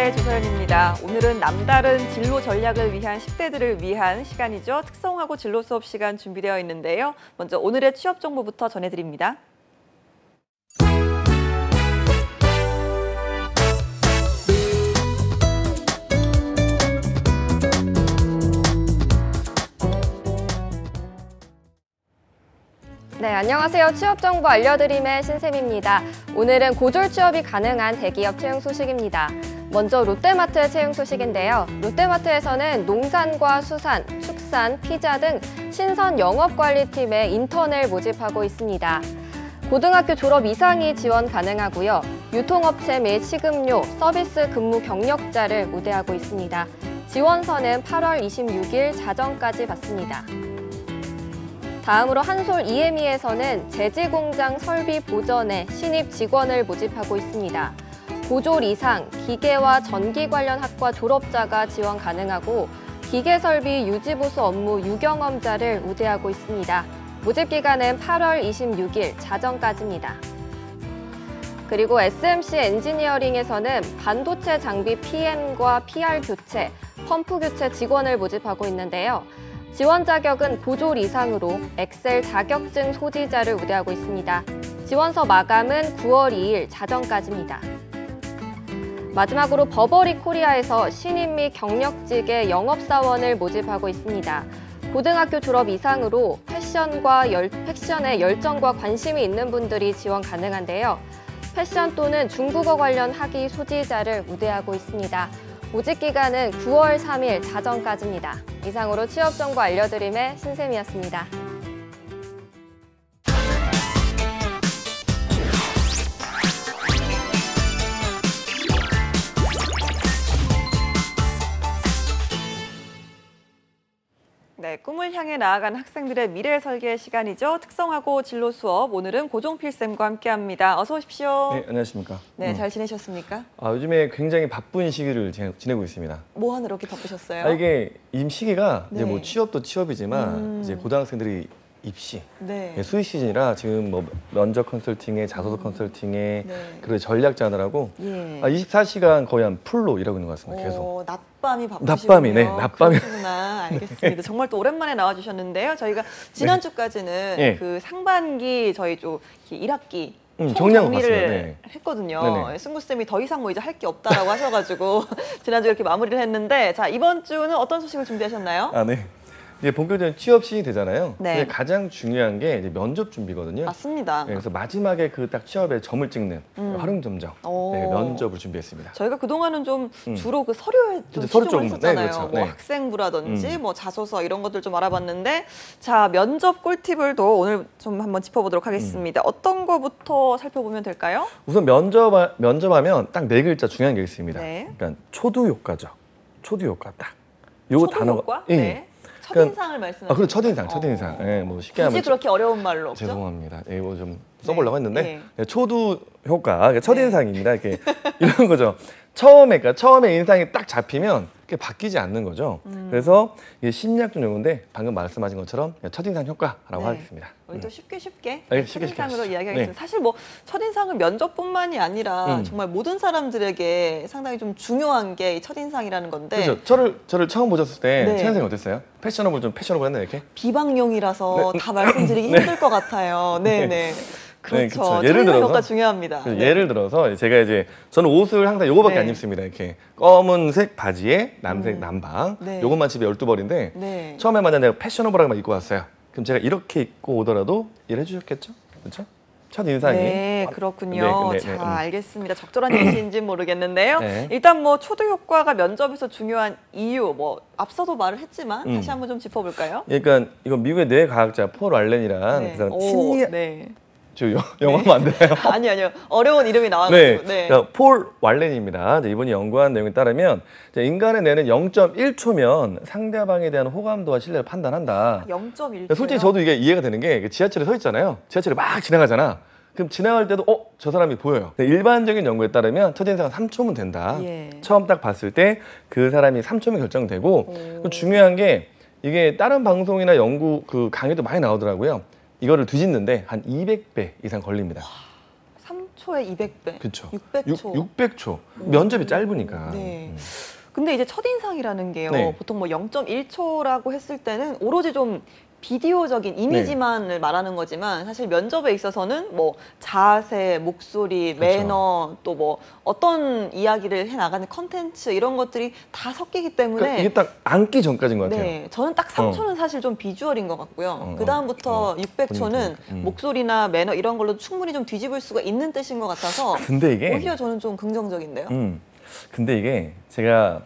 네, 조서연입니다. 오늘은 남다른 진로 전략을 위한 10대들을 위한 시간이죠. 특성화고 진로 수업 시간 준비되어 있는데요. 먼저 오늘의 취업 정보부터 전해드립니다. 네, 안녕하세요. 취업 정보 알려드림의 신샘입니다. 오늘은 고졸 취업이 가능한 대기업 채용 소식입니다. 먼저 롯데마트의 채용 소식인데요. 롯데마트에서는 농산과 수산, 축산, 피자 등 신선 영업관리팀에 인턴을 모집하고 있습니다. 고등학교 졸업 이상이 지원 가능하고요. 유통업체 및 식음료, 서비스 근무 경력자를 우대하고 있습니다. 지원서는 8월 26일 자정까지 받습니다. 다음으로 한솔 EME에서는 제지공장 설비 보전에 신입 직원을 모집하고 있습니다. 고졸 이상, 기계와 전기 관련 학과 졸업자가 지원 가능하고 기계설비 유지보수 업무 유경험자를 우대하고 있습니다. 모집 기간은 8월 26일 자정까지입니다. 그리고 SMC 엔지니어링에서는 반도체 장비 PM과 PR 교체, 펌프 교체 직원을 모집하고 있는데요. 지원 자격은 고졸 이상으로 엑셀 자격증 소지자를 우대하고 있습니다. 지원서 마감은 9월 2일 자정까지입니다. 마지막으로 버버리 코리아에서 신입 및 경력직의 영업사원을 모집하고 있습니다. 고등학교 졸업 이상으로 패션에 열정과 관심이 있는 분들이 지원 가능한데요. 패션 또는 중국어 관련 학위 소지자를 우대하고 있습니다. 모집 기간은 9월 3일 자정까지입니다. 이상으로 취업 정보 알려드림의 신샘이었습니다. 네, 꿈을 향해 나아간 학생들의 미래 설계 시간이죠. 특성화고 진로 수업, 오늘은 고종필 쌤과 함께합니다. 어서 오십시오. 네, 안녕하십니까. 네, 잘 지내셨습니까? 요즘에 굉장히 바쁜 시기를 지내고 있습니다. 뭐 하느라 이렇게 바쁘셨어요? 이게 임 시기가 네. 이제 뭐 취업도 취업이지만 이제 고등학생들이 입시, 네. 수시 시즌이라 지금 뭐 면접 컨설팅에 자소서 컨설팅에 네. 그리고 전략 짜느라고 예. 24시간 거의 한 풀로 일하고 있는 것 같습니다. 계속. 낮밤이 바쁘시군요. 낮밤이, 네, 낮밤이. 그렇구나. 알겠습니다. 정말 또 오랜만에 나와주셨는데요. 저희가 지난주까지는 네. 그 상반기 저희 좀 1학기 정리하고 정리를 갔어요. 네. 했거든요. 네네. 승구쌤이 더 이상 뭐 이제 할 게 없다라고 하셔가지고 지난주 이렇게 마무리를 했는데, 자, 이번 주는 어떤 소식을 준비하셨나요? 네. 이제 본격적인 취업 시즌이 되잖아요. 네. 근데 가장 중요한 게 이제 면접 준비거든요. 맞습니다. 네, 그래서 마지막에 그 딱 취업에 점을 찍는 활용점정 면접을 준비했습니다. 저희가 그동안은 좀 주로 그 서류에 좀 서류 치중을 쪽, 했었잖아요. 네, 그렇죠. 뭐 네. 학생부라든지 뭐 자소서 이런 것들 좀 알아봤는데, 자, 면접 꿀팁을 또 오늘 좀 한번 짚어보도록 하겠습니다. 어떤 거부터 살펴보면 될까요? 우선 면접하면 딱 네 글자 중요한 게 있습니다. 네. 그러니까 초두 효과죠. 초두 효과 딱. 요 단어가. 효과? 예. 네. 첫인상을 말씀하시는 그리고 첫인상. 예, 뭐 쉽게 굳이 하면 그렇게 어려운 말로 없죠? 죄송합니다. 이거 좀 써보려고 했는데 네. 네, 초두 효과, 그러니까 첫인상입니다. 이렇게 이런 거죠. 처음에 인상이 딱 잡히면 그게 바뀌지 않는 거죠. 그래서 이게 심리학적 용어인데 방금 말씀하신 것처럼 첫인상 효과라고 하겠습니다. 우리도 쉽게 네, 쉽게 첫인상으로 하시죠. 이야기하겠습니다. 네. 사실 뭐 첫인상은 면접뿐만이 아니라 정말 모든 사람들에게 상당히 좀 중요한 게 이 첫인상이라는 건데. 그렇죠. 저를 처음 보셨을 때 네. 첫인상이 어땠어요? 패셔너블했나 이렇게? 비방용이라서 다 말씀드리기 힘들 것 같아요. 네네. 그렇죠. 그렇죠. 첫인상 효과 중요합니다. 예를 들어서 제가 저는 옷을 항상 요거밖에 네. 안 입습니다. 이렇게 검은색 바지에 남색 남방. 네. 요것만 집에 12벌인데 네. 처음에 만약 내가 패셔너블하게만 입고 왔어요. 그럼 제가 이렇게 입고 오더라도 이해해 주셨겠죠? 그렇죠? 첫 인상이. 네, 그렇군요. 네, 자, 알겠습니다. 적절한 얘기인지는 모르겠는데요. 네. 일단 뭐 초두 효과가 면접에서 중요한 이유, 뭐 앞서도 말을 했지만 다시 한번 좀 짚어볼까요? 그러니까 이건 미국의 뇌과학자 폴 왈렌이란 네. 그 사람 오, 네. 저 영어하면 안 되나요? 아니요. 어려운 이름이 나와가지고. 네. 그러니까 폴 왈렌입니다. 이분이 연구한 내용에 따르면 인간의 뇌는 0.1초면 상대방에 대한 호감도와 신뢰를 판단한다. 0.1초. 솔직히 저도 이게 이해가 되는 게 지하철에 서 있잖아요. 지하철에 막 지나가잖아. 그럼 지나갈 때도 저 사람이 보여요. 일반적인 연구에 따르면 첫인상은 3초면 된다. 예. 처음 딱 봤을 때 그 사람이 3초면 결정되고 중요한 게 이게 다른 방송이나 연구 그 강의도 많이 나오더라고요. 이거를 뒤집는데 한 200배 이상 걸립니다. 초에 200배, 그렇죠. 600초. 600초. 면접이 짧으니까. 네. 근데 이제 첫인상이라는 게요. 네. 보통 뭐 0.1초라고 했을 때는 오로지 좀 비디오적인 이미지만을 말하는 거지만 사실 면접에 있어서는 뭐 자세, 목소리, 그렇죠. 매너 또 뭐 어떤 이야기를 해 나가는 컨텐츠 이런 것들이 다 섞이기 때문에 그러니까 이게 딱 앉기 전까지인 것 같아요. 네, 저는 딱 3초는 사실 좀 비주얼인 것 같고요. 그 다음부터 600초는 목소리나 매너 이런 걸로 충분히 좀 뒤집을 수가 있는 뜻인 것 같아서 근데 이게 오히려 저는 좀 긍정적인데요. 근데 이게 제가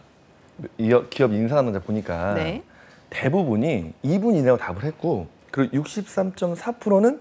기업 인사하는 데 보니까 네. 대부분이 2분 이내로 답을 했고 그리고 63.4%는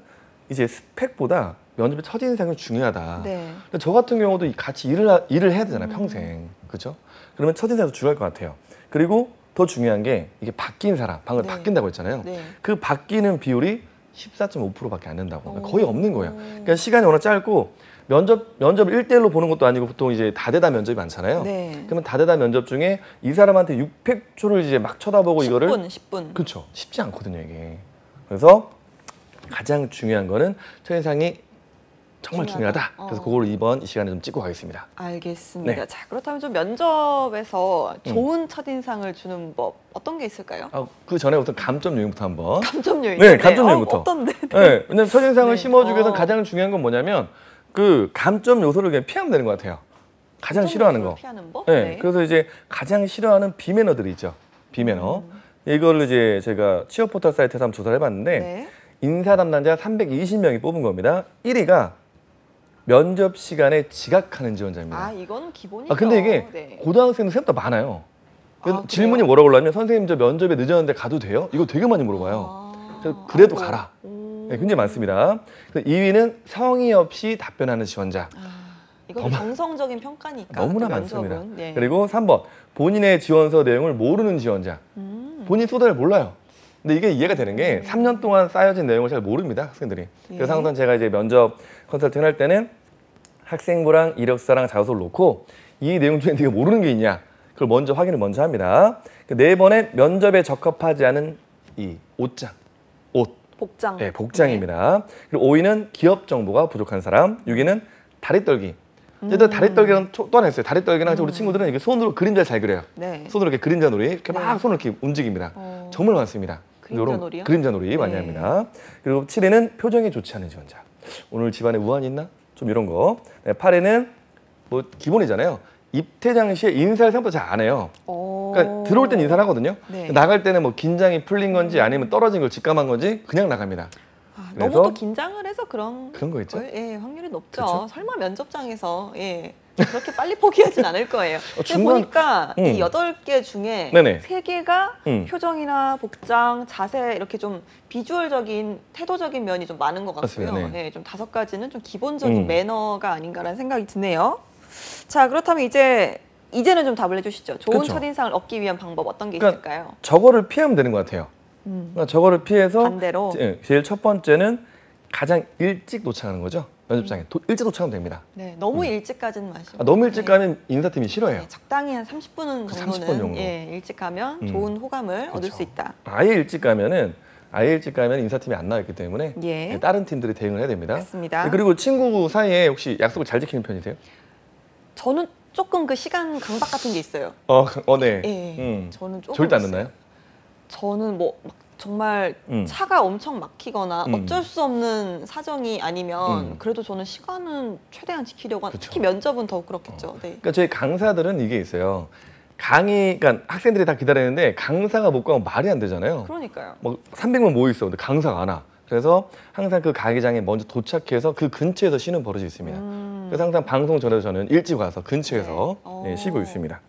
이제 스펙보다 면접의 첫인상이 중요하다. 네. 근데 저 같은 경우도 같이 일을 해야 되잖아요, 평생. 그렇죠? 그러면 첫인상도 중요할 것 같아요. 그리고 더 중요한 게 이게 바뀐 사람, 방금 네. 바뀐다고 했잖아요. 네. 그 바뀌는 비율이 14.5%밖에 안 된다고. 그러니까 거의 없는 거예요. 그러니까 시간이 워낙 짧고 면접을 1대1로 보는 것도 아니고 보통 이제 다대다 면접이 많잖아요. 네. 그러면 다대다 면접 중에 이 사람한테 600초를 이제 막 쳐다보고 10분, 이거를 10분. 그렇죠. 쉽지 않거든요, 이게. 그래서 가장 중요한 거는 첫인상이 정말 중요하다. 그래서 그거를 이번 이 시간에 좀 찍고 가겠습니다. 알겠습니다. 네. 자, 그렇다면 좀 면접에서 좋은 첫인상을 주는 법 어떤 게 있을까요? 그 전에 우선 감점 요인부터 한번. 감점 요인. 네, 감점 요인부터. 어떤데? 네, 왜냐면 첫인상을 네. 심어주기 위해서 가장 중요한 건 뭐냐면 그 감점 요소를 그냥 피하면 되는 것 같아요. 가장 싫어하는 거. 피하는 법? 네, 그래서 이제 가장 싫어하는 비매너들이 있죠. 비매너. 이걸 이제 제가 취업 포털 사이트에서 한번 조사를 해봤는데 네. 인사 담당자 320명이 뽑은 겁니다. 1위가 면접 시간에 지각하는 지원자입니다. 아, 이건 기본이죠. 근데 이게 네. 고등학생도 생각보다 많아요. 그래요? 질문이 뭐라고 하려면 선생님 저 면접에 늦었는데 가도 돼요? 이거 되게 많이 물어봐요. 그래도 가라. 네, 굉장히 많습니다. 2위는 성의 없이 답변하는 지원자. 이건 정성적인 평가니까. 너무나 또 면접은. 많습니다. 네. 그리고 3번 본인의 지원서 내용을 모르는 지원자. 본인 소다를 몰라요. 근데 이게 이해가 되는 게 3년 동안 쌓여진 내용을 잘 모릅니다, 학생들이. 그래서 항상 제가 이제 면접 컨설팅 할 때는 학생부랑 이력서랑 자소서를 놓고 이 내용 중에 네가 모르는 게 있냐 그걸 먼저 확인을 먼저 합니다. 그 4번에 면접에 적합하지 않은 이 옷장, 옷, 복장. 네, 복장입니다. 그리고 5위는 기업 정보가 부족한 사람, 6위는 다리 떨기. 얘들 다리 떨기는 또 하나 있어요. 다리 떨기는 우리 친구들은 이게 손으로 그림자를 잘 그려요. 네. 손으로 이렇게 그림자 놀이 이렇게 막 손을 이렇게 움직입니다. 정말 많습니다. 그림자 놀이요? 그림자 놀이 많이 네. 합니다. 그리고 7위는 표정이 좋지 않은 지원자. 오늘 집안에 우환이 있나? 좀 이런 거. 네, 8위는 뭐 기본이잖아요. 입퇴장 시에 인사를 생각보다 잘 안 해요. 그러니까 들어올 땐 인사를 하거든요. 네. 나갈 때는 뭐 긴장이 풀린 건지 아니면 떨어진 걸 직감한 건지 그냥 나갑니다. 너무 그래서 또 긴장을 해서 그런 거 있죠? 예, 확률이 높죠. 그렇죠? 설마 면접장에서 그렇게 빨리 포기하진 않을 거예요. 근데 중간- 보니까 이 8개 중에 네네. 3개가 표정이나 복장, 자세 이렇게 좀 비주얼적인 태도적인 면이 좀 많은 것 같고요. 맞습니다. 네. 예, 좀 5가지는 좀 기본적인 매너가 아닌가라는 생각이 드네요. 자, 그렇다면 이제는 좀 답을 해주시죠. 좋은 그렇죠. 첫인상을 얻기 위한 방법 어떤 게 그러니까 있을까요? 저거를 피하면 되는 것 같아요. 그러니까 저거를 피해서 반대로? 제일 첫 번째는 가장 일찍 도착하는 거죠. 면접장에 일찍 도착하면 됩니다. 네, 너무 일찍 가지는 마시고. 너무 일찍 가면 인사팀이 싫어해요. 네, 적당히 한 30분 그 정도는 30분 정도. 일찍 가면 좋은 호감을 얻을 수 있다. 아예 일찍 가면 인사팀이 안 나왔기 때문에 예. 다른 팀들이 대응을 해야 됩니다. 맞습니다. 네, 그리고 친구 사이에 혹시 약속을 잘 지키는 편이세요? 저는 조금 그 시간 강박 같은 게 있어요. 네. 예, 저는 조금 절대 안 있어요. 늦나요? 저는 뭐 막 정말 차가 엄청 막히거나 어쩔 수 없는 사정이 아니면 그래도 저는 시간은 최대한 지키려고 그쵸. 특히 면접은 더욱 그렇겠죠. 네. 그러니까 저희 강사들은 이게 있어요. 그러니까 학생들이 다 기다리는데 강사가 못 가면 말이 안 되잖아요. 그러니까요. 뭐 300명 모여 있어. 근데 강사가 안 와. 그래서 항상 그 가게장에 먼저 도착해서 그 근처에서 쉬는 버릇이 있습니다. 그래서 항상 방송 전에도 저는 일찍 와서 근처에서 네. 쉬고 있습니다.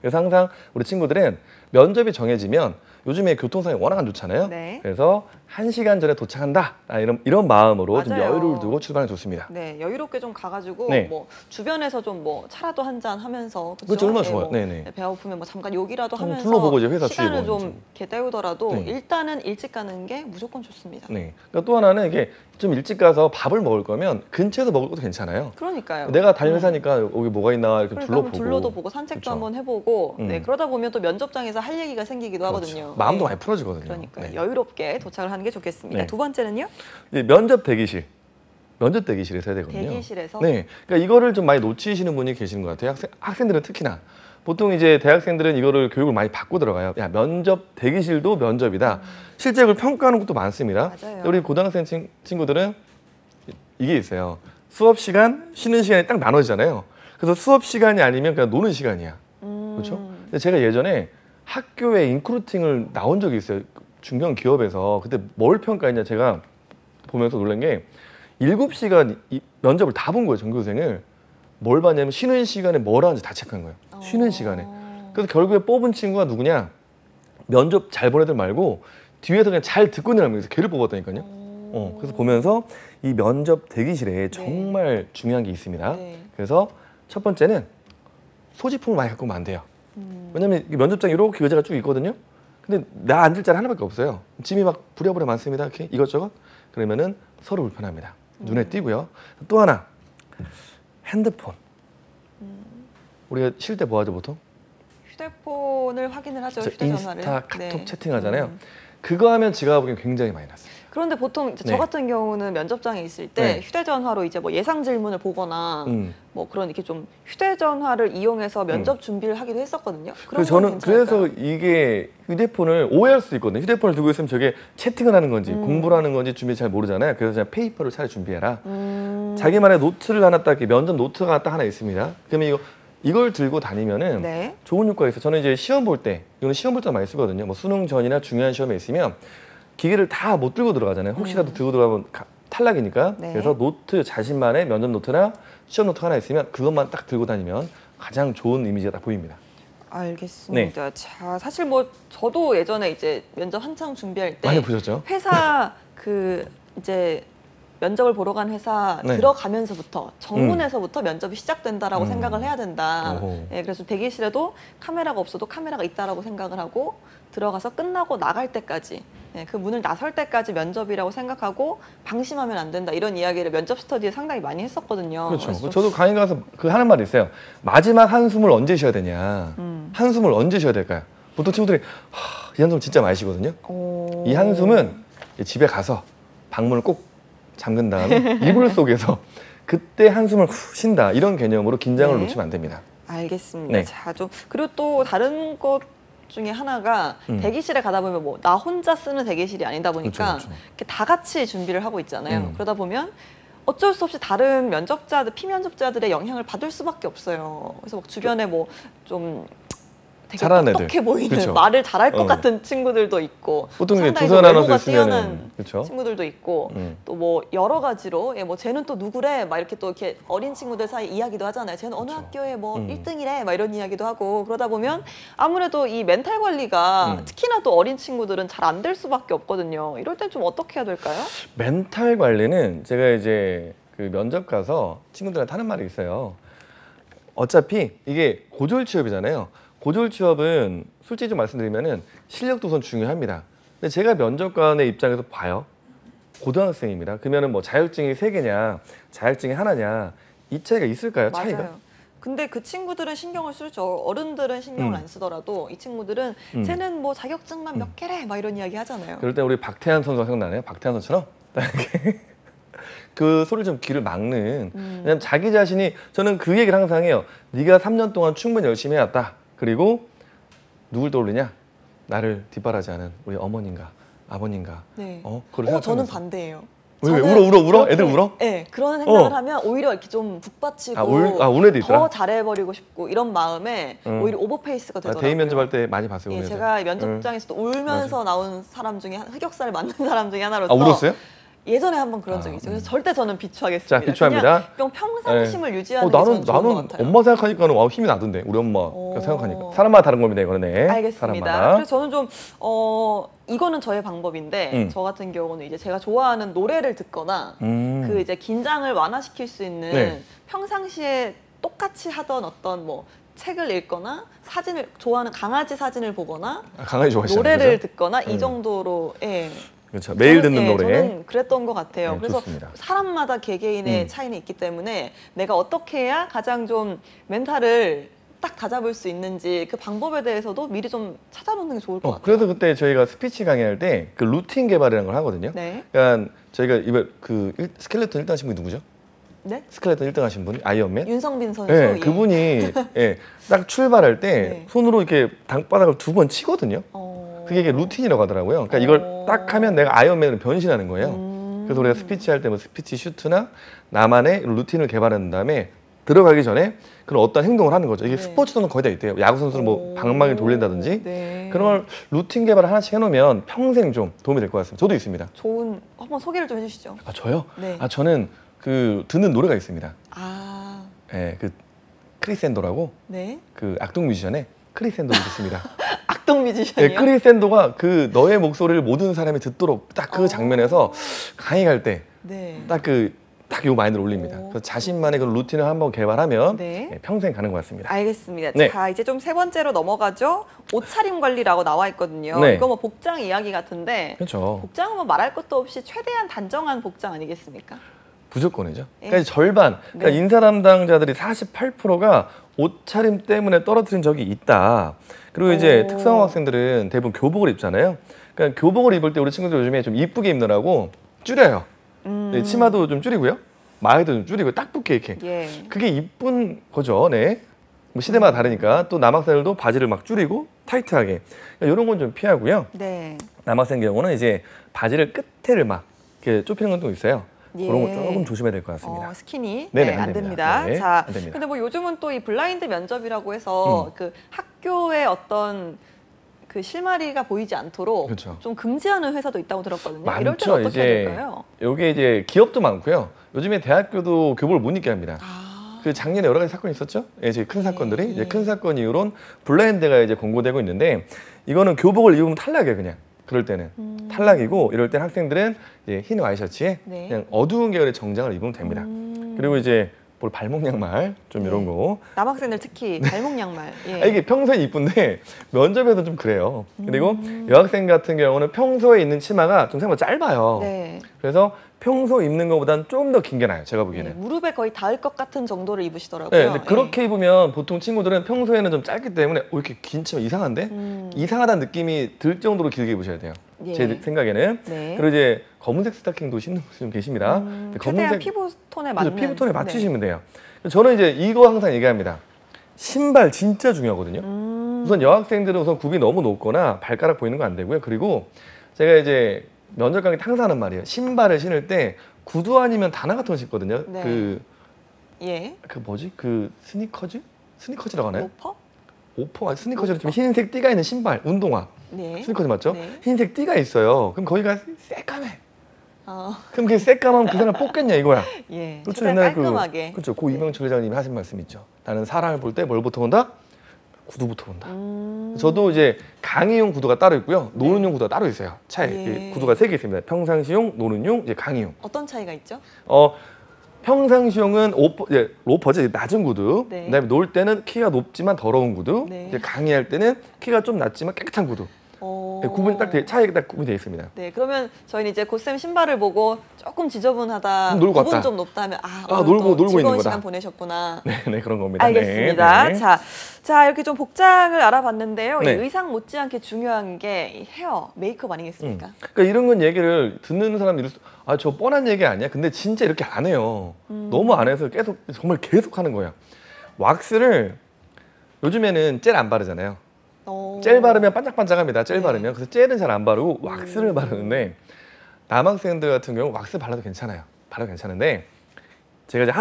그래서 항상 우리 친구들은 면접이 정해지면 요즘에 교통상이 워낙 안 좋잖아요. 네. 그래서 1시간 전에 도착한다. 이런 마음으로 좀 맞아요. 여유를 두고 출발하면 좋습니다. 네, 여유롭게 좀 가가지고 네. 뭐 주변에서 좀 뭐 차라도 한 잔 하면서 그쵸? 그렇죠, 얼마나 예, 좋아요. 뭐 네네. 배고프면 뭐 잠깐 욕이라도 좀 하면서 둘러보고 이제 회사 시간을 주위에 좀 뭐 이렇게 때우더라도 네. 일단은 일찍 가는 게 무조건 좋습니다. 네. 그러니까 또 하나는 이게 좀 일찍 가서 밥을 먹을 거면 근처에서 먹을 것도 괜찮아요. 그러니까요. 내가 다니는 회사니까 여기 뭐가 있나 이렇게 그러니까 한번 둘러보고. 둘러도 보고 산책도 그쵸. 한번 해보고 네, 음. 그러다 보면 또 면접장에서 할 얘기가 생기기도 하거든요. 그렇죠. 마음도 네. 많이 풀어지거든요. 그러니까 네. 여유롭게 도착을 하는 게 좋겠습니다. 네. 두 번째는요? 이제 면접 대기실. 면접 대기실에서 해야 되거든요. 대기실에서? 네. 그러니까 이거를 좀 많이 놓치시는 분이 계시는 것 같아요. 학생들은 특히나. 보통 이제 대학생들은 이거를 교육을 많이 받고 들어가요. 야, 면접 대기실도 면접이다. 실제 그걸 평가하는 것도 많습니다. 맞아요. 우리 고등학생 친구들은 이게 있어요. 수업 시간, 쉬는 시간이 딱 나눠지잖아요. 그래서 수업 시간이 아니면 그냥 노는 시간이야. 그렇죠? 근데 제가 예전에 학교에 인크루팅을 나온 적이 있어요. 중견 기업에서. 그때 뭘 평가했냐 제가 보면서 놀란 게 7시간 면접을 다 본 거예요. 전교생을. 뭘 봤냐면 쉬는 시간에 뭘 하는지 다 체크한 거예요. 쉬는 시간에. 그래서 결국에 뽑은 친구가 누구냐? 면접 잘 본 애들 말고 뒤에서 그냥 잘 듣고 있는 사람에서 걔를 뽑았다니까요. 그래서 보면서 이 면접 대기실에 정말 중요한 게 있습니다. 네. 그래서 첫 번째는 소지품을 많이 갖고 오면 안 돼요. 왜냐면 면접장에 이렇게 의자가 쭉 있거든요. 근데 나 앉을 자리 하나밖에 없어요. 짐이 막 부랴부랴 많습니다. 이렇게 이것저것. 그러면은 서로 불편합니다. 눈에 띄고요. 또 하나, 핸드폰. 우리가 쉴 때 뭐 하죠 보통? 휴대폰을 확인을 하죠. 저 휴대전화를. 인스타, 카톡 네. 채팅하잖아요. 그거 하면 지가 보기엔 굉장히 많이 났어요. 그런데 보통 이제 네. 저 같은 경우는 면접장에 있을 때 네. 휴대전화로 이제 뭐 예상 질문을 보거나 음. 뭐 그런 이렇게 좀 휴대전화를 이용해서 면접 준비를 하기도 했었거든요. 그런 그래서 건 저는 괜찮을까요? 그래서 이게 휴대폰을 오해할 수도 있거든요. 휴대폰을 들고 있으면 저게 채팅을 하는 건지 공부를 하는 건지 준비 잘 모르잖아요. 그래서 그냥 페이퍼를 차라리 준비해라. 자기만의 노트를 하나 딱 이렇게 면접 노트가 딱 하나 있습니다. 그러면 이걸 들고 다니면은 네. 좋은 효과가 있어요. 저는 이제 시험 볼 때, 이거는 시험 볼 때 많이 쓰거든요. 뭐 수능 전이나 중요한 시험에 있으면 기계를 다 못 들고 들어가잖아요. 혹시라도 들고 들어가면 탈락이니까. 네. 그래서 노트, 자신만의 면접 노트나 시험 노트가 하나 있으면 그것만 딱 들고 다니면 가장 좋은 이미지가 딱 보입니다. 알겠습니다. 네. 자, 사실 뭐 저도 예전에 이제 면접 한창 준비할 때 많이 보셨죠? 회사 그 이제 면접을 보러 간 회사 네. 들어가면서부터 정문에서부터 면접이 시작된다라고 생각을 해야 된다. 오호. 예, 그래서 대기실에도 카메라가 없어도 카메라가 있다라고 생각을 하고 들어가서 끝나고 나갈 때까지 예, 그 문을 나설 때까지 면접이라고 생각하고 방심하면 안 된다. 이런 이야기를 면접 스터디에 상당히 많이 했었거든요. 그렇죠. 그래서 좀 저도 강의 가서 그 하는 말이 있어요. 마지막 한숨을 언제 쉬어야 되냐. 한숨을 언제 쉬어야 될까요? 보통 친구들이 이 한숨 진짜 많이 쉬거든요. 오. 이 한숨은 집에 가서 방문을 꼭 잠근 다음에 이불 속에서 그때 한숨을 후 쉰다. 이런 개념으로 긴장을 네. 놓치면 안 됩니다. 알겠습니다. 네. 자, 좀 그리고 또 다른 것 중에 하나가 대기실에 가다 보면 뭐 나 혼자 쓰는 대기실이 아니다 보니까 그렇죠, 그렇죠. 이렇게 다 같이 준비를 하고 있잖아요. 그러다 보면 어쩔 수 없이 다른 면접자들, 피면접자들의 영향을 받을 수밖에 없어요. 그래서 막 주변에 뭐 좀 되게 잘하는 똑똑해 애들. 보이는 그렇죠. 말을 잘할 것 어. 같은 친구들도 있고 보통 이제 상당히 두산 좀 아나운서 외모가 뛰어난 있으면은 그렇죠. 친구들도 있고 또 뭐 여러 가지로 예, 뭐 쟤는 또 누구래 막 이렇게 또 이렇게 어린 친구들 사이 이야기도 하잖아요. 쟤는 어느 그렇죠. 학교에 뭐 1등이래 막 이런 이야기도 하고 그러다 보면 아무래도 이 멘탈 관리가 특히나 또 어린 친구들은 잘 안 될 수밖에 없거든요. 이럴 땐 좀 어떻게 해야 될까요? 멘탈 관리는 제가 이제 그 면접 가서 친구들한테 하는 말이 있어요. 어차피 이게 고졸 취업이잖아요. 고졸 취업은 솔직히 좀 말씀드리면은 실력도 우선 중요합니다. 근데 제가 면접관의 입장에서 봐요. 고등학생입니다. 그러면은 뭐 자격증이 3개냐, 자격증이 하나냐 이 차이가 있을까요? 차이가? 맞아요. 근데 그 친구들은 신경을 쓰죠. 어른들은 신경을 안 쓰더라도 이 친구들은 쟤는 뭐 자격증만 몇 개래 막 이런 이야기 하잖아요. 그럴 때 우리 박태환 선수가 생각나네요. 박태환 선수처럼 딱 이렇게 그 소리를 좀 귀를 막는. 왜냐면 자기 자신이 저는 그 얘기를 항상 해요. 네가 3년 동안 충분히 열심히 해왔다. 그리고 누굴 떠올리냐? 나를 뒷바라지하는 우리 어머님과 아버님과 네. 그걸 저는 생각하면서. 반대예요. 왜, 왜? 저는 울어? 그렇게, 애들 울어? 네, 그런 생각을 어. 하면 오히려 이렇게 좀 북받치고 운 애도 있더라? 더 잘해버리고 싶고 이런 마음에 오히려 오버페이스가 되더라고요. 대인 면접할 때 많이 봤어요. 예, 우리 애들. 제가 면접장에서도 울면서 나온 사람 중에 흑역사를 만든 사람 중에 하나로서 울었어요? 예전에 한번 그런 적이 있어요. 그래서 절대 저는 비추하겠습니다. 자, 비추합니다. 그냥 평상심을 유지하는 게 나는 저는 좋은 것 같아요. 엄마 생각하니까는 와 힘이 나던데 우리 엄마 생각하니까 사람마다 다른 겁니다 이거는. 네. 알겠습니다. 사람마다. 그래서 저는 좀 이거는 저의 방법인데 저 같은 경우는 이제 제가 좋아하는 노래를 듣거나 그 이제 긴장을 완화시킬 수 있는 네. 평상시에 똑같이 하던 어떤 뭐 책을 읽거나 사진을 좋아하는 강아지 사진을 보거나 강아지 좋아하시잖아요. 노래를 그죠? 듣거나 이 정도로 예. 그렇죠. 매일 듣는 저는, 예, 노래. 저는 그랬던 것 같아요. 네, 그래서 좋습니다. 사람마다 개개인의 차이는 있기 때문에 내가 어떻게 해야 가장 좀 멘탈을 딱 다잡을 수 있는지 그 방법에 대해서도 미리 좀 찾아놓는 게 좋을 것 같아요. 그래서 그때 저희가 스피치 강의할 때 그 루틴 개발이라는 걸 하거든요. 네. 그러니까 저희가 이번 그 스켈레톤 1등 하신 분이 누구죠? 네? 스켈레톤 1등 하신 분이 아이언맨? 윤성빈 선수. 네, 예. 그분이 예, 딱 출발할 때 네. 손으로 이렇게 땅바닥을 2번 치거든요. 그게 그게 루틴이라고 하더라고요. 그러니까 이걸 딱 하면 내가 아이언맨으로 변신하는 거예요. 그래서 우리가 스피치 할 때 뭐 스피치 슈트나 나만의 루틴을 개발한 다음에 들어가기 전에 그런 어떤 행동을 하는 거죠. 이게 네. 스포츠도 거의 다 있대요. 야구 선수는 뭐 방망이 돌린다든지 네. 그런 걸 루틴 개발을 하나씩 해놓으면 평생 좀 도움이 될 것 같습니다. 저도 있습니다. 좋은 한번 소개를 좀 해주시죠. 아 저요? 네. 아 저는 그 듣는 노래가 있습니다. 아, 예, 그 크리샌도라고 네. 그 악동 뮤지션의 크리샌도를 듣습니다. 악동 뮤지션이요? 네, 크리샌도가 그 너의 목소리를 모든 사람이 듣도록 딱 그 장면에서 강의 갈 때 네. 딱 요 마인드를 올립니다. 그래서 자신만의 그런 루틴을 한번 개발하면 네. 예, 평생 가는 것 같습니다. 알겠습니다. 네. 자, 이제 좀 세 번째로 넘어가죠. 옷차림 관리라고 나와 있거든요. 네. 이거 뭐 복장 이야기 같은데 그렇죠. 복장은 뭐 말할 것도 없이 최대한 단정한 복장 아니겠습니까? 무조건이죠. 예. 그러니까 절반, 그러니까 네. 인사 담당자들이 48%가 옷차림 때문에 떨어뜨린 적이 있다. 그리고 이제 오. 특성화 학생들은 대부분 교복을 입잖아요. 그러니까 교복을 입을 때 우리 친구들 요즘에 좀 이쁘게 입느라고 줄여요. 네, 치마도 좀 줄이고요. 마이도 좀 줄이고 딱 붙게 이렇게. 예. 그게 이쁜 거죠. 네. 뭐 시대마다 다르니까 또 남학생들도 바지를 막 줄이고 타이트하게 이런 건 좀 피하고요. 네. 남학생 경우는 이제 바지를 끝에를 막 이렇게 좁히는 건 또 있어요. 예. 그런 거 조금 조심해야 될 것 같습니다. 스키니. 네네, 네, 안 안 됩니다. 됩니다. 네, 자, 안 됩니다. 근데 뭐 요즘은 또 이 블라인드 면접이라고 해서 그 학교의 어떤 그 실마리가 보이지 않도록 그렇죠. 좀 금지하는 회사도 있다고 들었거든요. 많죠. 이럴 때는 어떻게 해야 이제 될까요? 요게 이제 기업도 많고요. 요즘에 대학교도 교복을 못 입게 합니다. 아, 그 작년에 여러 가지 사건이 있었죠. 예, 이제 큰 사건들이 네. 이제 큰 사건 이후론 블라인드가 이제 권고되고 있는데 이거는 교복을 입으면 탈락이에요, 그냥. 그럴 때는 탈락이고 이럴 때 학생들은 이제 흰 와이셔츠에 네. 그냥 어두운 계열의 정장을 입으면 됩니다. 그리고 이제 뭘 발목 양말 좀 네. 이런 거. 남학생들 특히 발목 양말. 예. 아, 이게 평소에 이쁜데 면접에서 좀 그래요. 그리고 여학생 같은 경우는 평소에 입는 치마가 좀 생각보다 짧아요. 네. 그래서 평소 입는 것보다는 좀 더 긴 게 나아요. 제가 네, 보기에는. 무릎에 거의 닿을 것 같은 정도를 입으시더라고요. 네, 근데 그렇게 입으면 보통 친구들은 평소에는 좀 짧기 때문에 이렇게 긴 치마 이상한데? 이상하다는 느낌이 들 정도로 길게 입으셔야 돼요. 예. 제 생각에는. 네. 그리고 이제 검은색 스타킹도 신는 분이 좀 계십니다. 근데 최대한 피부톤에 그래서 맞는. 피부톤에 네. 맞추시면 돼요. 저는 이제 이거 항상 얘기합니다. 신발 진짜 중요하거든요. 우선 여학생들은 우선 굽이 너무 높거나 발가락 보이는 거 안 되고요. 그리고 제가 이제 면접 강의 때 항상 하는 말이에요. 신발을 신을 때 구두 아니면 단화 같은 거 신거든요. 네. 예. 그 뭐지? 그 스니커즈? 스니커즈라고 하나요? 로퍼? 오퍼? 스니커즈로 좀 흰색 띠가 있는 신발, 운동화. 네. 스니커즈 맞죠? 네. 흰색 띠가 있어요. 그럼 거기가 새까매. 어, 그럼 그 새까만 그 사람 뽑겠냐 이거야. 예. 그렇죠. 최대한 옛날에 깔끔하게. 그렇죠. 고 이명철 회장님이 하신 말씀 있죠. 나는 사람을 볼 때 뭘부터 본다? 구두부터 본다. 저도 이제 강의용 구두가 따로 있고요. 노는용 구두가 따로 있어요. 차에 예. 구두가 3개 있습니다. 평상시용, 노는용, 이제 강의용. 어떤 차이가 있죠? 평상시용은 로퍼즈 낮은 구두. 네. 그다음에 놀 때는 키가 높지만 더러운 구두. 네. 이제 강의할 때는 키가 좀 낮지만 깨끗한 구두. 구분이 딱 차이가 딱 구분되어 있습니다. 네, 그러면 저희는 이제 고쌤 신발을 보고 조금 지저분하다, 놀고 구분 왔다. 좀 높다 하면 놀고 있는 즐거운 거다. 시간 보내셨구나. 네, 그런 겁니다. 알겠습니다. 네, 네. 자, 이렇게 좀 복장을 알아봤는데요. 네. 이 의상 못지않게 중요한 게 이 헤어, 메이크업 아니겠습니까? 그러니까 이런 건 얘기를 듣는 사람들이 저 뻔한 얘기 아니야? 근데 진짜 이렇게 안 해요. 너무 안 해서 정말 계속 하는 거야. 왁스를 요즘에는 젤 안 바르잖아요. 젤 바르면 반짝반짝합니다. 젤 네. 바르면. 그래서 젤은 잘 안 바르고 왁스를 바르는데 남학생들 같은 경우 왁스 발라도 괜찮아요. 발라도 괜찮은데 제가 이제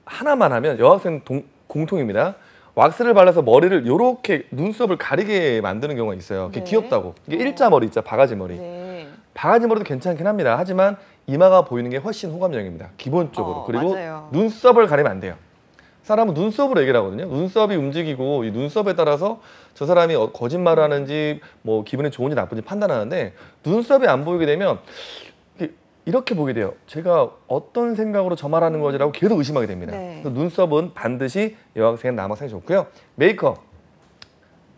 하나만 하면 여학생 공통입니다. 왁스를 발라서 머리를 이렇게 눈썹을 가리게 만드는 경우가 있어요. 그게 네. 귀엽다고. 이게 일자 머리 있죠. 바가지 머리. 네. 바가지 머리도 괜찮긴 합니다. 하지만 이마가 보이는 게 훨씬 호감형입니다. 기본적으로. 그리고 맞아요. 눈썹을 가리면 안 돼요. 사람은 눈썹으로 얘기를 하거든요. 눈썹이 움직이고 이 눈썹에 따라서 저 사람이 거짓말을 하는지 뭐 기분이 좋은지 나쁜지 판단하는데 눈썹이 안 보이게 되면 이렇게 보게 돼요. 제가 어떤 생각으로 저 말하는 거지라고 계속 의심하게 됩니다. 네. 그래서 눈썹은 반드시 여학생, 남학생이 좋고요. 메이크업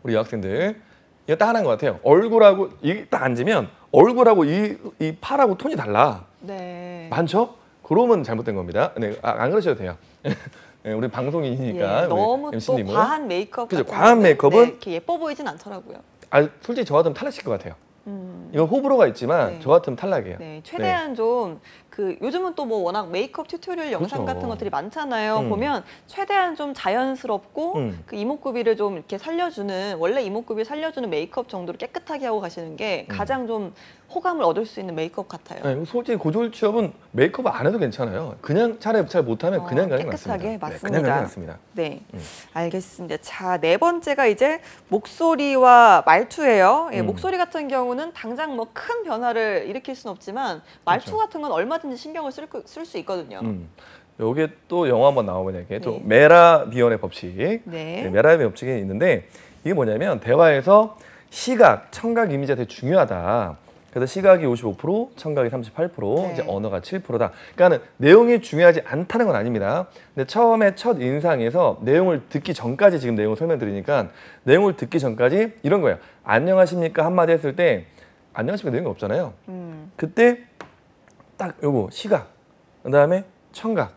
우리 여학생들 이거 딱 하나인 것 같아요. 얼굴하고 이게 딱 앉으면 얼굴하고 이 팔하고 톤이 달라. 네. 많죠? 그러면 잘못된 겁니다. 네, 안 그러셔도 돼요. 예, 우리 방송인이니까 예, 너무 또 MC님은 과한 메이크업 그죠, 같은 과한 거는, 메이크업은 네, 이렇게 예뻐 보이진 않더라고요. 솔직히 저 같으면 탈락실 것 같아요. 이건 호불호가 있지만 네. 저 같으면 탈락이에요. 네, 최대한 좀 요즘은 또 뭐 워낙 메이크업 튜토리얼 영상 그렇죠. 같은 것들이 많잖아요. 음. 보면 최대한 좀 자연스럽고 그 이목구비를 좀 이렇게 살려주는, 원래 이목구비를 살려주는 메이크업 정도로 깨끗하게 하고 가시는 게 가장 좀 호감을 얻을 수 있는 메이크업 같아요. 네, 솔직히 고졸 취업은 메이크업 안 해도 괜찮아요. 그냥 차라리 잘 못하면 그냥 가는 게 깨끗하게 맞습니다. 맞습니다. 네, 그냥 가는 게 맞습니다. 네, 알겠습니다. 자, 네 번째가 이제 목소리와 말투예요. 예, 목소리 같은 경우는 당장 뭐 큰 변화를 일으킬 수는 없지만 말투 그렇죠. 같은 건 얼마든지 신경을 쓸 수 있거든요. 요게 또 영어 한번 나오면 이게 또 네. 메라 비언의 법칙. 네. 네, 메라 비언 법칙이 있는데 이게 뭐냐면 대화에서 시각, 청각 이미지가 되게 중요하다. 그래서 시각이 55%, 청각이 38%, 네. 이제 언어가 7%다. 그러니까는 내용이 중요하지 않다는 건 아닙니다. 근데 처음에 첫 인상에서 내용을 듣기 전까지 지금 내용을 설명드리니까 내용을 듣기 전까지 이런 거예요. 안녕하십니까 한마디 했을 때 안녕하십니까 내용이 없잖아요. 그때 딱 요거 시각, 그다음에 청각,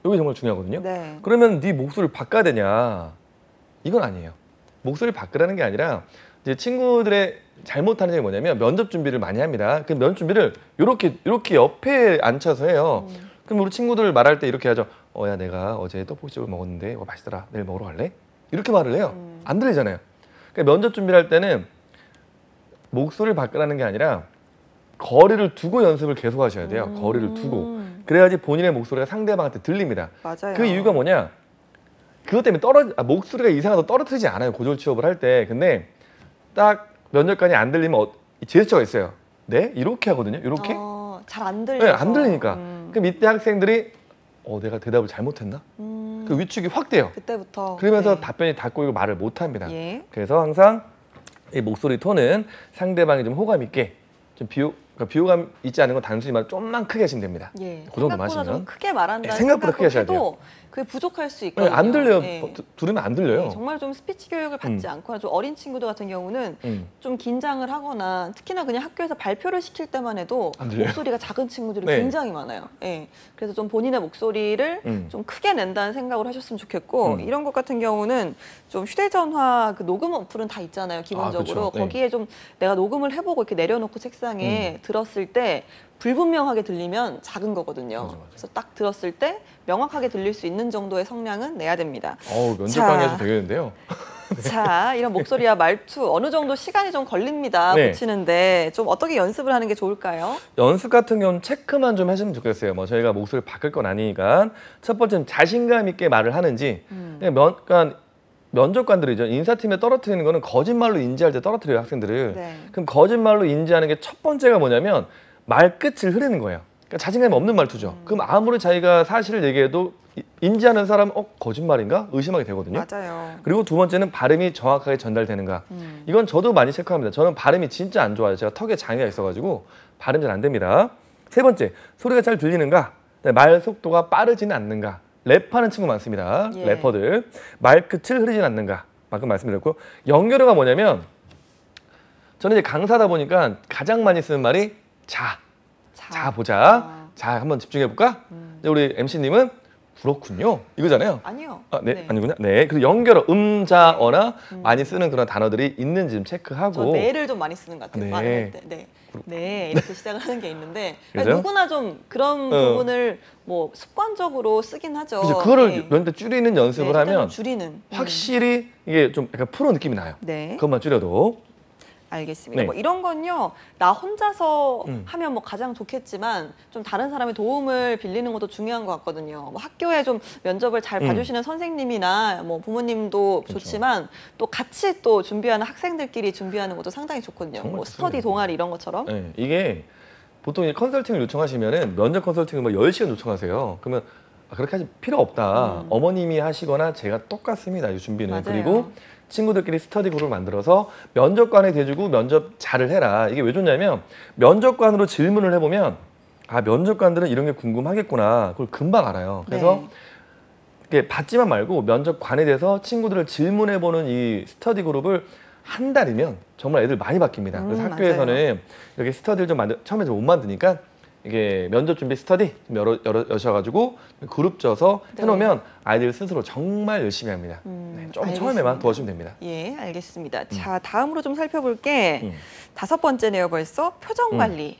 요게 정말 중요하거든요. 네. 그러면 네 목소리를 바꿔야 되냐? 이건 아니에요. 목소리를 바꾸라는 게 아니라 이제 친구들의 잘못하는 점이 뭐냐면 면접 준비를 많이 합니다. 그 면접 준비를 이렇게 옆에 앉혀서 해요. 그럼 우리 친구들 말할 때 이렇게 하죠. 야 내가 어제 떡볶이집을 먹었는데 맛있더라. 내일 먹으러 갈래? 이렇게 말을 해요. 안 들리잖아요. 그러니까 면접 준비를 할 때는 목소리를 바꾸라는 게 아니라 거리를 두고 연습을 계속 하셔야 돼요. 거리를 두고. 그래야지 본인의 목소리가 상대방한테 들립니다. 맞아요. 그 이유가 뭐냐? 그것 때문에 목소리가 이상하다 떨어뜨리지 않아요. 고졸 취업을 할 때. 근데 딱 면접관이 안 들리면 제스처가 있어요. 네? 이렇게 하거든요. 이렇게. 잘 안 들려서. 네, 안 들리니까. 그럼 이때 학생들이 내가 대답을 잘못했나? 그 위축이 확 돼요. 그때부터. 그러면서 네. 답변이 다 꼬이고 말을 못 합니다. 예. 그래서 항상 이 목소리 톤은 상대방이 좀 호감 있게 좀 비호감 있지 않은 건 단순히 말 좀만 크게 하시면 됩니다. 예. 그 정도 생각보다 마시면. 좀 크게 말한다. 네, 생각보다 크게 하셔야 해도 그게 부족할 수 네, 있거든요. 안 들려요. 예. 들으면 안 들려요. 네, 정말 좀 스피치 교육을 받지 않거나 좀 어린 친구들 같은 경우는 좀 긴장을 하거나 특히나 그냥 학교에서 발표를 시킬 때만 해도 안 들려요. 목소리가 작은 친구들이 네. 굉장히 많아요. 예. 그래서 좀 본인의 목소리를 좀 크게 낸다는 생각을 하셨으면 좋겠고 이런 것 같은 경우는 좀 휴대전화 그 녹음 어플은 다 있잖아요. 기본적으로. 그렇죠. 네. 거기에 좀 내가 녹음을 해보고 이렇게 내려놓고 책상에 들었을 때 불분명하게 들리면 작은 거거든요. 맞아. 그래서 딱 들었을 때 명확하게 들릴 수 있는 정도의 성량은 내야 됩니다. 면접 자. 강의하셔도 되겠는데요. 자, 이런 목소리와 말투 어느 정도 시간이 좀 걸립니다. 네. 고치는데 좀 어떻게 연습을 하는 게 좋을까요? 연습 같은 경우는 체크만 좀 하시면 좋겠어요. 저희가 목소리를 바꿀 건 아니니까 첫 번째는 자신감 있게 말을 하는지. 그러니까 면접관들이죠. 인사팀에 떨어뜨리는 거는 거짓말로 인지할 때 떨어뜨려요, 학생들을. 네. 그럼 거짓말로 인지하는 게 첫 번째가 뭐냐면 말끝을 흐리는 거예요. 그러니까 자신감이 없는 말투죠. 그럼 아무리 자기가 사실을 얘기해도 인지하는 사람은 거짓말인가? 의심하게 되거든요. 맞아요. 그리고 두 번째는 발음이 정확하게 전달되는가. 이건 저도 많이 체크합니다. 저는 발음이 진짜 안 좋아요. 제가 턱에 장애가 있어가지고 발음 잘 안 됩니다. 세 번째, 소리가 잘 들리는가. 말 속도가 빠르지는 않는가. 랩하는 친구 많습니다. 예. 래퍼들. 말끝을 흐리진 않는가. 방금 말씀드렸고. 연결어가 뭐냐면 저는 이제 강사다 보니까 가장 많이 쓰는 말이 자 보자. 자 한번 집중해볼까? 이제 우리 MC님은 그렇군요. 이거잖아요. 아니요. 네, 네. 아니군요. 네, 그리고 연결어, 자어나 많이 쓰는 그런 단어들이 있는지 좀 체크하고. 저 네를 좀 많이 쓰는 것 같아요. 네. 말을 할 때. 네. 네, 이렇게 시작을 하는 게 있는데 그죠? 누구나 좀 그런 부분을 뭐 습관적으로 쓰긴 하죠. 그죠? 그거를 네. 면대 줄이는 연습을 네, 하면 줄이는. 확실히 이게 좀 약간 프로 느낌이 나요. 네. 그것만 줄여도. 알겠습니다. 네. 뭐 이런 건요, 나 혼자서 음. 하면 뭐 가장 좋겠지만 좀 다른 사람의 도움을 빌리는 것도 중요한 것 같거든요. 뭐 학교에 좀 면접을 잘 봐주시는 선생님이나 뭐 부모님도 그렇죠. 좋지만 또 같이 또 준비하는 학생들끼리 준비하는 것도 상당히 좋거든요. 정말 뭐 좋습니다. 스터디 동아리 이런 것처럼. 네, 이게 보통 이제 컨설팅을 요청하시면은 면접 컨설팅을 뭐 10시간 요청하세요. 그러면 그렇게 하실 필요 없다. 어머님이 하시거나 제가 똑같습니다. 이 준비는. 맞아요. 그리고 친구들끼리 스터디 그룹을 만들어서 면접관에 대주고 면접 잘을 해라. 이게 왜 좋냐면 면접관으로 질문을 해보면 면접관들은 이런 게 궁금하겠구나. 그걸 금방 알아요. 그래서 네. 이게 받지만 말고 면접관에 대해서 친구들을 질문해보는 이 스터디 그룹을 한 달이면 정말 애들 많이 바뀝니다. 그래서 학교에서는 이렇게 스터디를 좀 처음에 좀 못 만드니까 이게 면접 준비 스터디 여셔가지고 그룹 져서 네. 해놓으면 아이들 스스로 정말 열심히 합니다. 네, 좀 알겠습니다. 처음에만 도와주면 됩니다. 예, 알겠습니다. 자, 다음으로 좀 살펴볼 게 음. 5번째네요, 벌써. 표정 관리.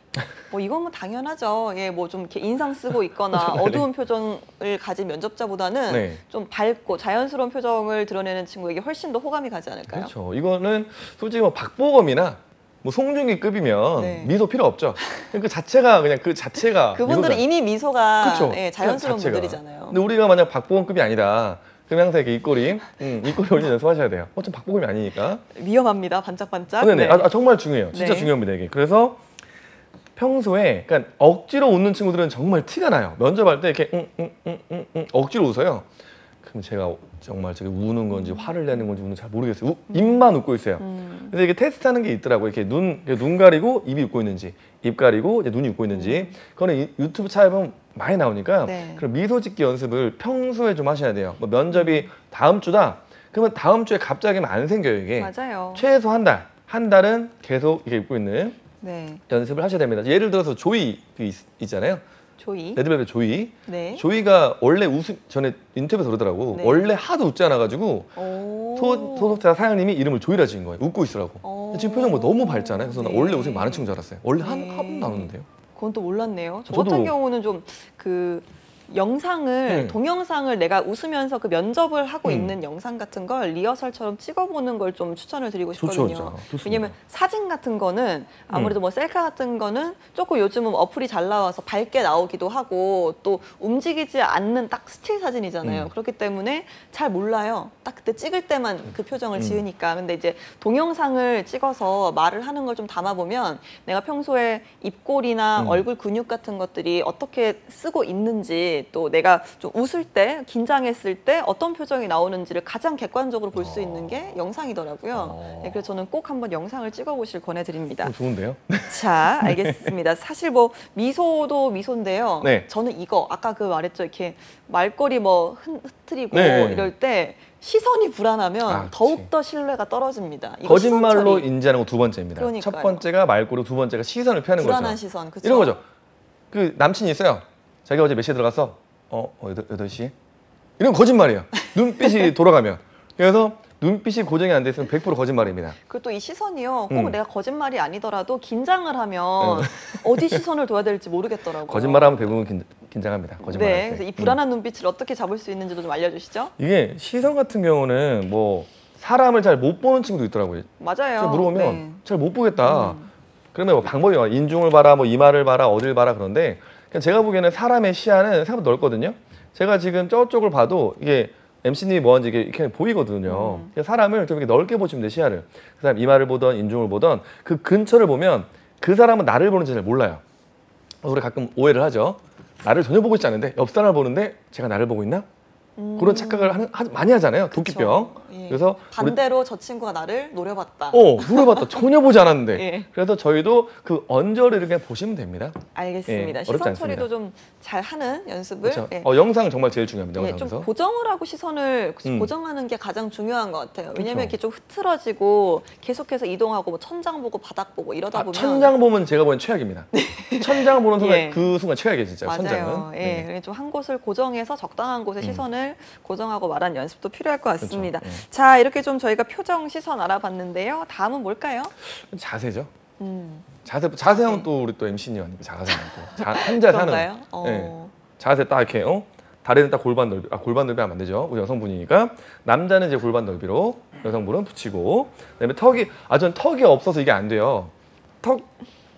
뭐 이건 뭐 당연하죠. 예, 뭐 좀 이렇게 인상 쓰고 있거나 어두운 표정을 가진 면접자보다는 네. 좀 밝고 자연스러운 표정을 드러내는 친구에게 훨씬 더 호감이 가지 않을까요? 그렇죠. 이거는 솔직히 뭐 박보검이나 뭐 송중기급이면 네. 미소 필요 없죠. 그 자체가 그냥 그 자체가 그분들은 미소잖아요. 이미 미소가 그쵸. 예, 자연스러운 자체가. 분들이잖아요. 근데 우리가 만약 박보검급이 아니다. 그럼 항상 이렇게 입꼬리 올리는 연습하셔야 돼요. 어차피 박보검이 아니니까. 위험합니다. 반짝반짝. 네네. 아, 정말 중요해요. 진짜 네. 중요합니다 이게. 그래서 평소에 그러니까 억지로 웃는 친구들은 정말 티가 나요. 면접할 때 이렇게 억지로 웃어요. 그럼 제가 정말 저게 우는 건지 화를 내는 건지 잘 모르겠어요. 입만 웃고 있어요. 그래서 이게 테스트하는 게 있더라고요. 이렇게 눈 가리고 입이 웃고 있는지, 입 가리고 이제 눈이 웃고 있는지. 그거는 유튜브 찾아보면 많이 나오니까 네. 그럼 미소 짓기 연습을 평소에 좀 하셔야 돼요. 뭐 면접이 다음 주다. 그러면 다음 주에 갑자기 안 생겨요 이게. 맞아요. 최소 한 달. 한 달은 계속 이렇게 웃고 있는 네. 연습을 하셔야 됩니다. 예를 들어서 조이 있잖아요. 조이. 레드벨벳 조이. 네. 조이가 원래 전에 인터뷰에서 그러더라고. 네. 원래 하도 웃지 않아가지고 오. 소속자 사장님이 이름을 조이라 지은 거예요. 웃고 있으라고. 오. 지금 표정 뭐 너무 밝잖아요. 그래서 나 네. 원래 웃음이 많은 친구인 줄 알았어요. 원래 한 네. 번도 안 웃는데요. 그건 또 몰랐네요. 저 저도- 같은 경우는 좀 그 영상을 동영상을 내가 웃으면서 그 면접을 하고 있는 영상 같은 걸 리허설처럼 찍어보는 걸 좀 추천을 드리고 좋죠, 싶거든요. 진짜. 좋습니다. 왜냐면 사진 같은 거는 아무래도 뭐 셀카 같은 거는 조금 요즘은 어플이 잘 나와서 밝게 나오기도 하고 또 움직이지 않는 딱 스틸 사진이잖아요. 그렇기 때문에 잘 몰라요. 딱 그때 찍을 때만 그 표정을 지으니까. 근데 이제 동영상을 찍어서 말을 하는 걸 좀 담아보면 내가 평소에 입꼬리나 얼굴 근육 같은 것들이 어떻게 쓰고 있는지 또 내가 좀 웃을 때, 긴장했을 때 어떤 표정이 나오는지를 가장 객관적으로 볼 수 있는 게 영상이더라고요. 네, 그래서 저는 꼭 한번 영상을 찍어보실 권해드립니다. 좋은데요? 자, 알겠습니다. 사실 뭐 미소도 미소인데요. 네. 저는 이거 아까 그 말했죠. 이렇게 말꼬리 뭐 흐트리고 네. 이럴 때 시선이 불안하면 아, 그치. 더욱더 신뢰가 떨어집니다. 이거 거짓말로 시선 처리. 인지하는 거 두 번째입니다. 그러니까요. 첫 번째가 말꼬리, 두 번째가 시선을 피하는 불안한 거죠. 시선. 그쵸? 이런 거죠. 그 남친이 있어요. 자기가 어제 몇 시에 들어갔어? 8시에? 이런 거짓말이에요. 눈빛이 돌아가면. 그래서 눈빛이 고정이 안 돼 있으면 100% 거짓말입니다. 그리고 또 이 시선이요. 꼭 내가 거짓말이 아니더라도 긴장을 하면 네. 어디 시선을 둬야 될지 모르겠더라고요. 거짓말하면 대부분 긴장합니다. 거짓말 네, 할 때. 그래서 이 불안한 눈빛을 어떻게 잡을 수 있는지도 좀 알려주시죠. 이게 시선 같은 경우는 뭐 사람을 잘 못 보는 친구도 있더라고요. 맞아요. 제가 물어보면 네. 잘 못 보겠다. 그러면 뭐 방법이 많아요. 인중을 봐라, 뭐 이마를 봐라, 어딜 봐라 그런데 그냥 제가 보기에는 사람의 시야는 생각보다 넓거든요. 제가 지금 저쪽을 봐도 이게 MC님이 뭐하는지 이렇게 보이거든요. 그래서 사람을 좀 이렇게 넓게 보시면 돼요, 시야를. 그 사람 이마를 보던 인중을 보던 그 근처를 보면 그 사람은 나를 보는지 잘 몰라요. 그래서 우리 가끔 오해를 하죠. 나를 전혀 보고 있지 않은데 옆 사람을 보는데 제가 나를 보고 있나? 그런 착각을 많이 하잖아요. 도끼병. 예. 그래서 우리 반대로 저 친구가 나를 노려봤다. 물어봤다. 전혀 보지 않았는데. 예. 그래서 저희도 그 언저리를 그냥 보시면 됩니다. 알겠습니다. 예, 시선 어렵지 처리도 않습니다. 좀 잘하는 연습을 그렇죠. 예. 영상 정말 제일 중요합니다. 예, 영상에서. 좀 고정을 하고 시선을 음. 고정하는 게 가장 중요한 것 같아요. 왜냐면 그렇죠. 이렇게 좀 흐트러지고 계속해서 이동하고 뭐 천장 보고 바닥 보고 이러다 보면 천장 보면 제가 보기엔 최악입니다. 천장 보는 순간 예. 그 순간 최악이에요, 진짜. 맞아요. 천장은. 예, 네. 그래서 좀 한 곳을 고정해서 적당한 곳에 시선을 고정하고 말하는 연습도 필요할 것 같습니다. 그렇죠. 예. 자, 이렇게 좀 저희가 표정, 시선 알아봤는데요. 다음은 뭘까요? 자세죠. 음, 자세하면 또 우리 또 MC님 아닙니까? 자세하면 또. 혼자 사는. 그런가요? 네. 자세 딱 이렇게 다리는 딱 골반 넓이. 골반 넓이 하면 안 되죠. 우리 여성분이니까. 남자는 이제 골반 넓이로, 여성분은 붙이고. 그다음에 턱이 전 턱이 없어서 이게 안 돼요. 턱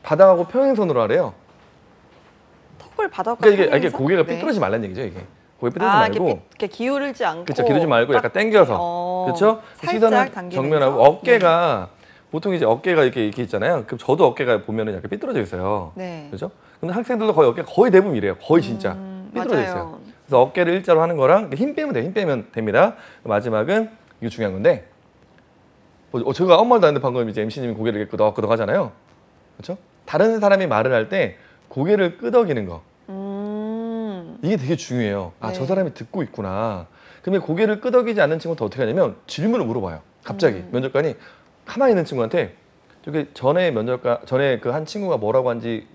바닥하고 평행선으로 하래요. 턱을 바닥과 그러니까 이게 평행해서? 고개가 네. 삐뚤어지지 말라는 얘기죠, 이게. 고개 삐뚤어지지 아, 말고. 이렇게 기울이지 않고 그렇죠. 기르지 말고 약간 당겨서. 그렇죠? 살짝 시선을 당기면서. 정면하고 어깨가 보통 이제 어깨가 이렇게 있잖아요. 그럼 저도 어깨가 보면은 약간 삐뚤어져 있어요. 네. 그렇죠? 근데 학생들도 거의 어깨가 거의 대부분 이래요. 거의 진짜 삐뚤어져 맞아요. 있어요. 그래서 어깨를 일자로 하는 거랑 힘 빼면 돼요. 힘 빼면 됩니다. 마지막은 이거 중요한 건데 제가 아무 말도 안 했는데 방금 이제 MC님이 고개를 이렇게 끄덕끄덕 하잖아요. 그렇죠? 다른 사람이 말을 할 때 고개를 끄덕이는 거. 이게 되게 중요해요. 아, 네. 저 사람이 듣고 있구나. 그러면 고개를 끄덕이지 않는 친구는 어떻게 하냐면 질문을 물어봐요. 갑자기 면접관이 가만히 있는 친구한테 저기 전에 그 한 친구가 뭐라고 한지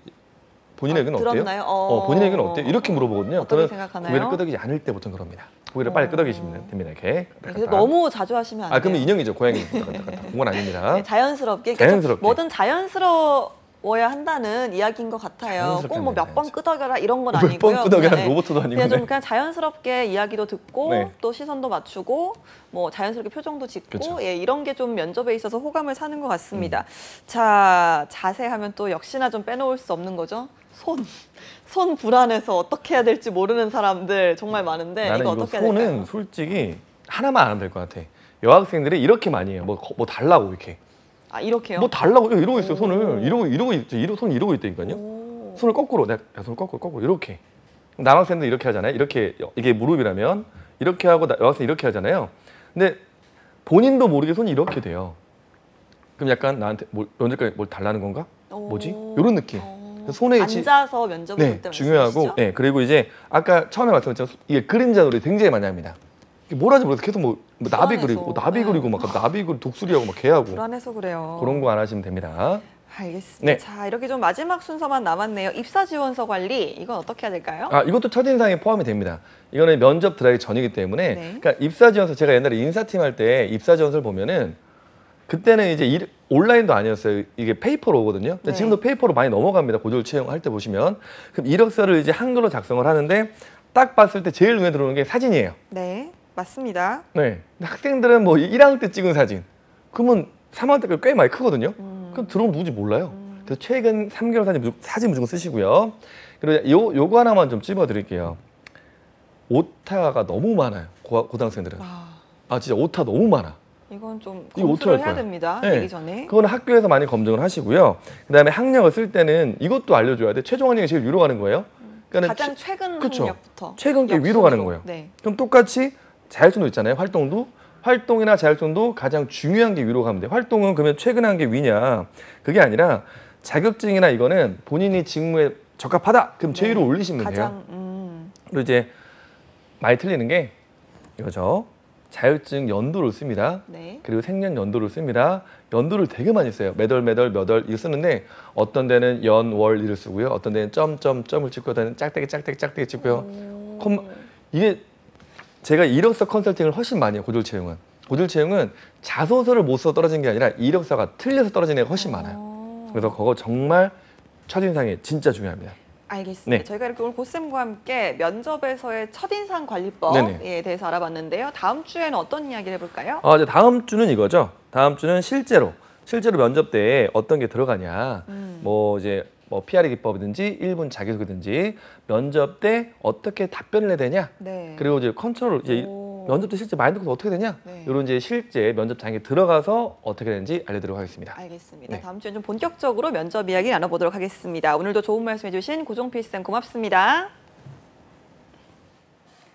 본인의 의견은 어때요? 들었나요? 본인의 의견은 어때요? 이렇게 물어보거든요. 어떻게 저는 생각하나요? 고개를 끄덕이지 않을 때 보통 그럽니다. 고개를 빨리 끄덕이시면 됩니다. 이렇게. 그래서 너무 자주 하시면 안 돼요. 그러면 인형이죠. 고양이. 그건 아닙니다. 네, 자연스럽게. 그러니까 자연스럽게. 뭐든 자연스러워야 한다는 이야기인 것 같아요. 꼭 뭐 몇 번 끄덕여라 이런 건 아니고요. 몇 번 끄덕여라 네. 로봇도 아니고. 그냥 좀 그냥 자연스럽게 이야기도 듣고 네. 또 시선도 맞추고 뭐 자연스럽게 표정도 짓고 그렇죠. 예, 이런 게 좀 면접에 있어서 호감을 사는 것 같습니다. 자, 자세하면 또 역시나 좀 빼놓을 수 없는 거죠. 손 불안해서 어떻게 해야 될지 모르는 사람들 정말 많은데 나는 이거 이거 어떻게 해야 될까요? 손은 솔직히 하나만 안 하면 될 것 같아. 여학생들이 이렇게 많이 해요. 뭐 달라고 이렇게. 아, 이렇게요? 뭐 달라고 이러고 있어요. 오. 손을 이러고 있죠. 손 이러고 있다니까요. 오. 손을 거꾸로 내가 손을 거꾸로 이렇게. 남학생들 이렇게 하잖아요. 이렇게 이게 무릎이라면 이렇게 하고 여학생 이렇게 하잖아요. 근데 본인도 모르게 손이 이렇게 돼요. 그럼 약간 나한테 면접까지 뭘 달라는 건가? 뭐지? 이런 느낌. 손에 앉아서 면접을 볼 때 중요하고, 네, 그리고 이제 아까 처음에 말씀드렸죠. 이게 그림자 놀이 굉장히 많이 합니다. 이게 뭘 하지 모르겠어. 계속 뭐 나비 그리고 막 나비 그리고 독수리하고 막 개하고 불안해서 그래요. 그런 거 안 하시면 됩니다. 알겠습니다. 네. 자, 이렇게 좀 마지막 순서만 남았네요. 입사 지원서 관리 이건 어떻게 해야 될까요? 이것도 첫인상에 포함이 됩니다. 이거는 면접 들어가기 전이기 때문에, 네. 그러니까 입사 지원서 제가 옛날에 인사팀 할 때 입사 지원서를 보면은 그때는 이제 온라인도 아니었어요. 이게 페이퍼로 오거든요. 근데 네. 지금도 페이퍼로 많이 넘어갑니다. 고졸 채용할 때 보시면. 그럼 이력서를 이제 한글로 작성을 하는데 딱 봤을 때 제일 눈에 들어오는 게 사진이에요. 네, 맞습니다. 네. 근데 학생들은 뭐 1학년 때 찍은 사진. 그러면 3학년 때까지 꽤 많이 크거든요. 그럼 들어오면 누군지 몰라요. 그래서 최근 3개월 사진 무조건 쓰시고요. 그리고 요거 하나만 좀 찝어드릴게요. 오타가 너무 많아요. 고등학생들은. 진짜 오타 너무 많아. 이건 좀 이거 어떻게 검수를 할 해야 거야? 됩니다. 네. 되기 전에. 그거는 학교에서 많이 검증을 하시고요. 그다음에 학력을 쓸 때는 이것도 알려줘야 돼. 최종 학력이 제일 위로 가는 거예요. 그러니까 가장 최근 그쵸. 학력부터. 최근 게 위로 역순으로. 가는 거예요. 네. 그럼 똑같이 자율성도 있잖아요. 활동이나 자율성도 가장 중요한 게 위로 가면 돼요. 활동은 그러면 최근 한 게 위냐. 그게 아니라 자격증이나 이거는 본인이 직무에 적합하다. 그럼 제일 위로 올리시면 돼요. 가장 그리고 이제 많이 틀리는 게 이거죠. 자격증 연도를 씁니다. 네. 그리고 생년 연도를 씁니다. 연도를 되게 많이 써요. 몇 월 이거 쓰는데 어떤 데는 연, 월 일을 쓰고요. 어떤 데는 점을 찍고 어떤 데는 짝대기 찍고요. 이게 제가 이력서 컨설팅을 훨씬 많이 해요. 고졸 채용은. 고졸 채용은 자소서를 못 써 떨어진 게 아니라 이력서가 틀려서 떨어진 애가 훨씬 많아요. 그래서 그거 정말 첫인상이 진짜 중요합니다. 알겠습니다. 네. 저희가 이렇게 오늘 고쌤과 함께 면접에서의 첫인상 관리법에 네네. 대해서 알아봤는데요. 다음 주에는 어떤 이야기를 해볼까요? 이제 다음 주는 이거죠. 다음 주는 실제로 면접 때에 어떤 게 들어가냐. 뭐 이제 PR 기법이든지 1분 자기소개든지 면접 때 어떻게 답변을 해야 되냐. 네. 그리고 이제 컨트롤 이제 면접 때 실제 마인드 컨트롤 어떻게 되냐. 네. 이런 이제 실제 면접장에 들어가서 어떻게 되는지 알려드리도록 하겠습니다. 알겠습니다. 네. 다음 주에 좀 본격적으로 면접 이야기 나눠보도록 하겠습니다. 오늘도 좋은 말씀해주신 고종필 쌤 고맙습니다.